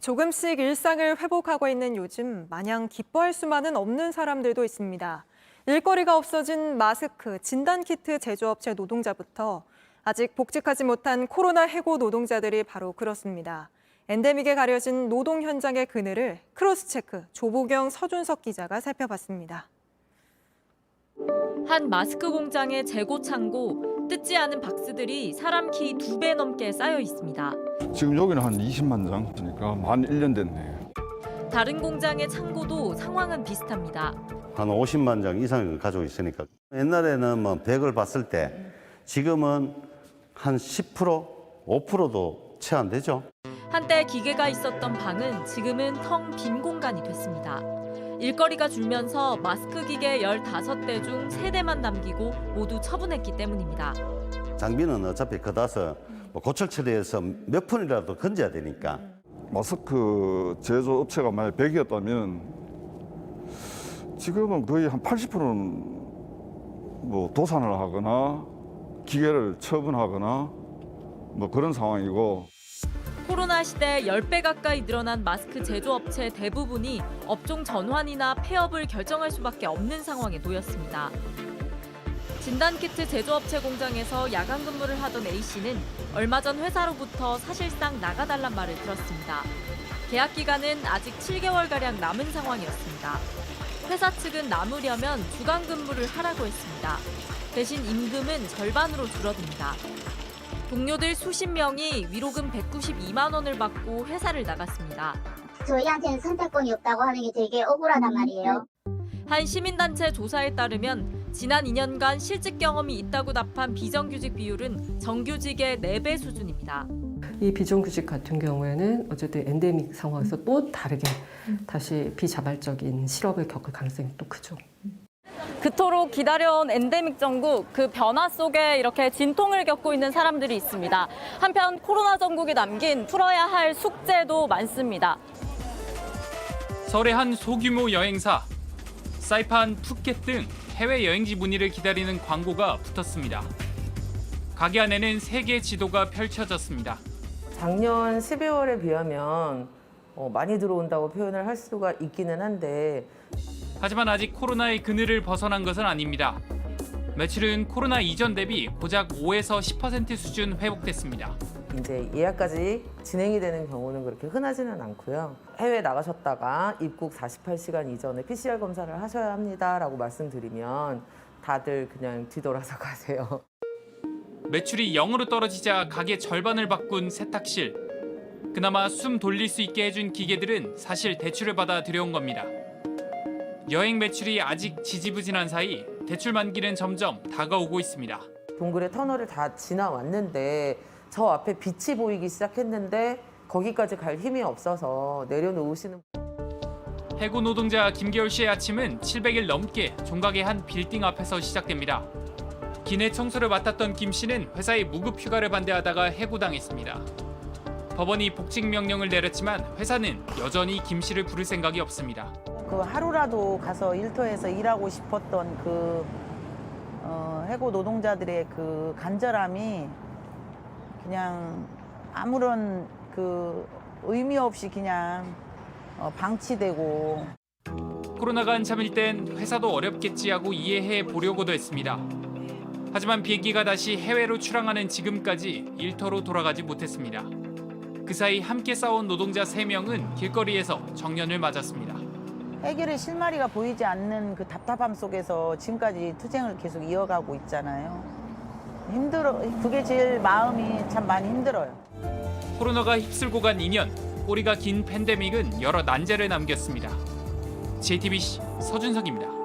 조금씩 일상을 회복하고 있는 요즘 마냥 기뻐할 수만은 없는 사람들도 있습니다. 일거리가 없어진 마스크, 진단키트 제조업체 노동자부터 아직 복직하지 못한 코로나 해고 노동자들이 바로 그렇습니다. 엔데믹에 가려진 노동 현장의 그늘을 크로스체크 조보경 서준석 기자가 살펴봤습니다. 한 마스크 공장의 재고 창고, 뜯지 않은 박스들이 사람 키 2배 넘게 쌓여 있습니다. 지금 여기는 한 20만 장, 그러니까 만 1년 됐네요. 다른 공장의 창고도 상황은 비슷합니다. 한 50만 장 이상을 가지고 있으니까 옛날에는 뭐 100을 봤을 때 지금은 한 10%, 5%도 채 안 되죠. 한때 기계가 있었던 방은 지금은 텅 빈 공간이 됐습니다. 일거리가 줄면서 마스크 기계 15대 중 3대만 남기고 모두 처분했기 때문입니다. 장비는 어차피 걷어서 고철 처리해서 몇 푼이라도 건져야 되니까. 마스크 제조 업체가 만약 100이었다면 지금은 거의 한 80%는 뭐 도산을 하거나 기계를 처분하거나 뭐 그런 상황이고. 코로나 시대 10배 가까이 늘어난 마스크 제조업체 대부분이 업종 전환이나 폐업을 결정할 수밖에 없는 상황에 놓였습니다. 진단키트 제조업체 공장에서 야간 근무를 하던 A씨는 얼마 전 회사로부터 사실상 나가달란 말을 들었습니다. 계약 기간은 아직 7개월가량 남은 상황이었습니다. 회사 측은 남으려면 주간 근무를 하라고 했습니다. 대신 임금은 절반으로 줄어듭니다. 동료들 수십 명이 위로금 192만 원을 받고 회사를 나갔습니다. 저희한테는 선택권이 없다고 하는 게 되게 억울하단 말이에요. 한 시민단체 조사에 따르면 지난 2년간 실직 경험이 있다고 답한 비정규직 비율은 정규직의 4배 수준입니다. 이 비정규직 같은 경우에는 어쨌든 엔데믹 상황에서 또 다르게 다시 비자발적인 실업을 겪을 가능성이 또 크죠. 그토록 기다려온 엔데믹 정국, 그 변화 속에 이렇게 진통을 겪고 있는 사람들이 있습니다. 한편 코로나 정국이 남긴 풀어야 할 숙제도 많습니다. 서울의 한 소규모 여행사, 사이판, 푸켓 등 해외 여행지 문의를 기다리는 광고가 붙었습니다. 가게 안에는 세계 지도가 펼쳐졌습니다. 작년 12월에 비하면 많이 들어온다고 표현을 할 수가 있기는 한데 하지만 아직 코로나의 그늘을 벗어난 것은 아닙니다. 매출은 코로나 이전 대비 고작 5에서 10% 수준 회복됐습니다. 이제 예약까지 진행이 되는 경우는 그렇게 흔하지는 않고요. 해외 나가셨다가 입국 48시간 이전에 PCR 검사를 하셔야 합니다라고 말씀드리면 다들 그냥 뒤돌아서 가세요. 매출이 0으로 떨어지자 가게 절반을 바꾼 세탁실. 그나마 숨 돌릴 수 있게 해준 기계들은 사실 대출을 받아 들여온 겁니다. 여행 매출이 아직 지지부진한 사이 대출 만기는 점점 다가오고 있습니다. 동굴의 터널을 다 지나왔는데 저 앞에 빛이 보이기 시작했는데 거기까지 갈 힘이 없어서 내려놓으시는. 해고 노동자 김계월 씨의 아침은 700일 넘게 종각의 한 빌딩 앞에서 시작됩니다. 기내 청소를 맡았던 김 씨는 회사의 무급 휴가를 반대하다가 해고당했습니다. 법원이 복직 명령을 내렸지만 회사는 여전히 김 씨를 부를 생각이 없습니다. 그 하루라도 가서 일터에서 일하고 싶었던 그 해고 노동자들의 그 간절함이 그냥 아무런 그 의미 없이 그냥 방치되고. 코로나가 한참일 땐 회사도 어렵겠지 하고 이해해 보려고도 했습니다. 하지만 비행기가 다시 해외로 출항하는 지금까지 일터로 돌아가지 못했습니다. 그 사이 함께 싸운 노동자 3명은 길거리에서 정년을 맞았습니다. 해결의 실마리가 보이지 않는 그 답답함 속에서 지금까지 투쟁을 계속 이어가고 있잖아요. 힘들어. 그게 제일 마음이 참 많이 힘들어요. 코로나가 휩쓸고 간 2년, 꼬리가 긴 팬데믹은 여러 난제를 남겼습니다. JTBC 서준석입니다.